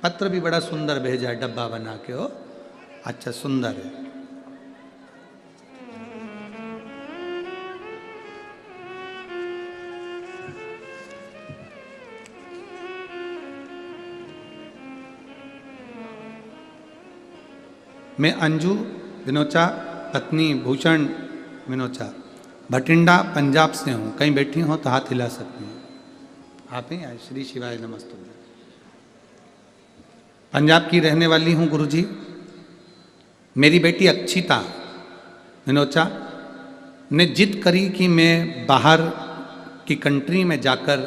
पत्र भी बड़ा सुंदर भेजा है, डब्बा बना के हो, अच्छा सुंदर है। मैं अंजू विनोचा पत्नी भूषण विनोचा भटिंडा पंजाब से हूँ। कहीं बैठी हो तो हाथ हिला सकती हैं। आप ही आए। श्री शिवाय नमस्तु। पंजाब की रहने वाली हूँ गुरुजी। मेरी बेटी अक्षिता विनोचा ने जिद करी कि मैं बाहर की कंट्री में जाकर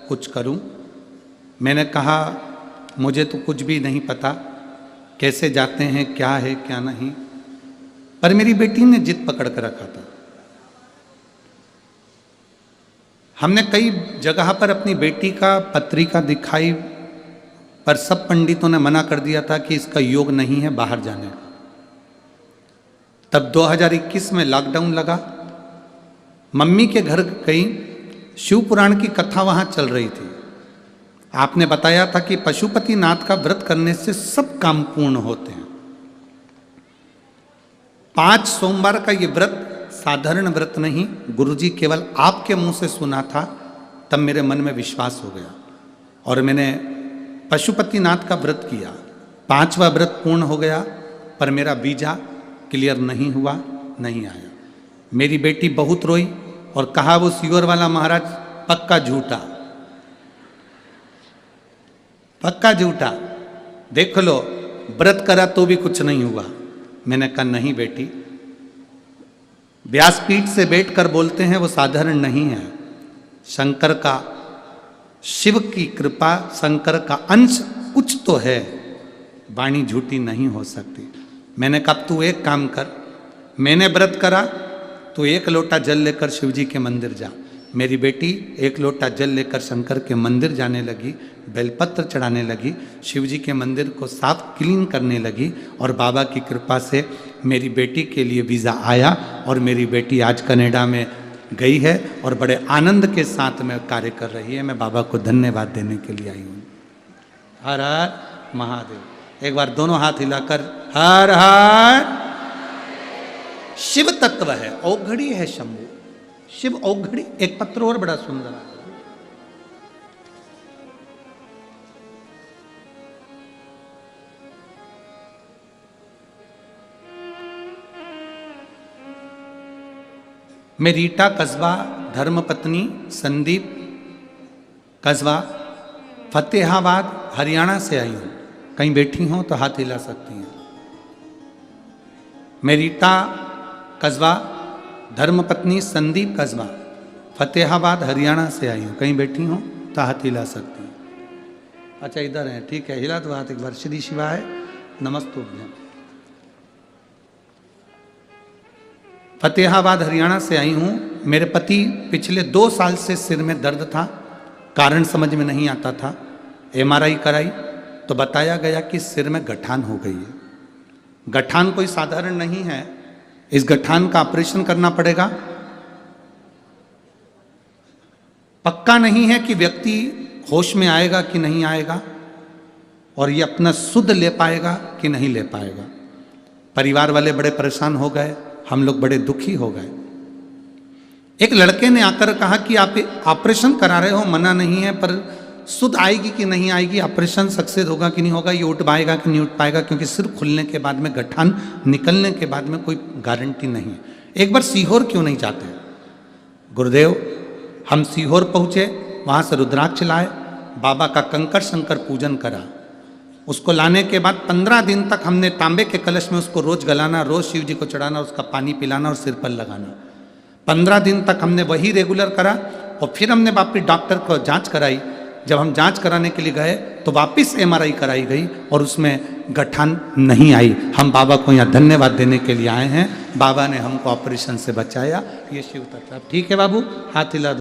कुछ करूं। मैंने कहा मुझे तो कुछ भी नहीं पता कैसे जाते हैं, क्या है क्या नहीं, पर मेरी बेटी ने जिद पकड़ कर रखा था। हमने कई जगह पर अपनी बेटी का पत्रिका दिखाई, पर सब पंडितों ने मना कर दिया था कि इसका योग नहीं है बाहर जाने का। तब 2021 में लॉकडाउन लगा। मम्मी के घर गई, शिव पुराण की कथा वहां चल रही थी। आपने बताया था कि पशुपतिनाथ का व्रत करने से सब काम पूर्ण होते हैं। 5 सोमवार का ये व्रत साधारण व्रत नहीं, गुरुजी केवल आपके मुंह से सुना था, तब मेरे मन में विश्वास हो गया और मैंने पशुपतिनाथ का व्रत किया। 5वां व्रत पूर्ण हो गया, पर मेरा वीजा क्लियर नहीं हुआ, नहीं आया। मेरी बेटी बहुत रोई और कहा वो सीवर वाला महाराज पक्का झूठा, पक्का झूठा, देख लो व्रत करा तो भी कुछ नहीं हुआ। मैंने कहा नहीं बेटी, व्यासपीठ से बैठकर बोलते हैं वो साधारण नहीं है। शंकर का, शिव की कृपा, शंकर का अंश कुछ तो है, वाणी झूठी नहीं हो सकती। मैंने कहा तू एक काम कर, मैंने व्रत करा, तू 1 लोटा जल लेकर शिव जी के मंदिर जा। मेरी बेटी 1 लोटा जल लेकर शंकर के मंदिर जाने लगी, बेलपत्र चढ़ाने लगी, शिव जी के मंदिर को साफ क्लीन करने लगी और बाबा की कृपा से मेरी बेटी के लिए वीज़ा आया और मेरी बेटी आज कनाडा में गई है और बड़े आनंद के साथ में कार्य कर रही है। मैं बाबा को धन्यवाद देने के लिए आई हूँ। हर हर महादेव। एक बार दोनों हाथ हिलाकर हर हर। शिव तत्व है, औघड़ी है शंभु, शिव औघड़ी। एक पत्र और बड़ा सुंदर है। मैं रीटा कस्बा धर्मपत्नी संदीप कस्बा फतेहाबाद हरियाणा से आई हूँ। कहीं बैठी हो तो हाथ हिला सकती हैं। मैं रीटा कस्बा धर्मपत्नी संदीप कस्बा फतेहाबाद हरियाणा से आई हूँ। कहीं बैठी हो तो हाथ हिला सकती हैं। अच्छा इधर है, ठीक है, हिला दो हाथ एक बार। श्री शिवाय नमस्तुभ्यं। फतेहाबाद हरियाणा से आई हूँ। मेरे पति पिछले 2 साल से सिर में दर्द था, कारण समझ में नहीं आता था। MRI कराई तो बताया गया कि सिर में गठान हो गई है। गठान कोई साधारण नहीं है, इस गठान का ऑपरेशन करना पड़ेगा। पक्का नहीं है कि व्यक्ति होश में आएगा कि नहीं आएगा और ये अपना शुद्ध ले पाएगा कि नहीं ले पाएगा। परिवार वाले बड़े परेशान हो गए, हम लोग बड़े दुखी हो गए। एक लड़के ने आकर कहा कि आप ऑपरेशन करा रहे हो, मना नहीं है, पर शुद्ध आएगी कि नहीं आएगी, ऑपरेशन सक्सेस होगा कि नहीं होगा, ये उठ पाएगा कि नहीं उठ पाएगा, क्योंकि सिर खुलने के बाद में, गठान निकलने के बाद में कोई गारंटी नहीं है। एक बार सीहोर क्यों नहीं जाते? गुरुदेव, हम सीहोर पहुँचे, वहाँ से रुद्राक्ष लाए, बाबा का कंकर शंकर पूजन करा। उसको लाने के बाद 15 दिन तक हमने तांबे के कलश में उसको रोज गलाना, रोज शिव जी को चढ़ाना, उसका पानी पिलाना और सिर पर लगाना। 15 दिन तक हमने वही रेगुलर करा और फिर हमने वापिस डॉक्टर को जांच कराई। जब हम जांच कराने के लिए गए तो वापिस MRI कराई गई और उसमें गठान नहीं आई। हम बाबा को यहाँ धन्यवाद देने के लिए आए हैं। बाबा ने हमको ऑपरेशन से बचाया। ये शिव तत्व। ठीक है बाबू, हाथ हिला दो।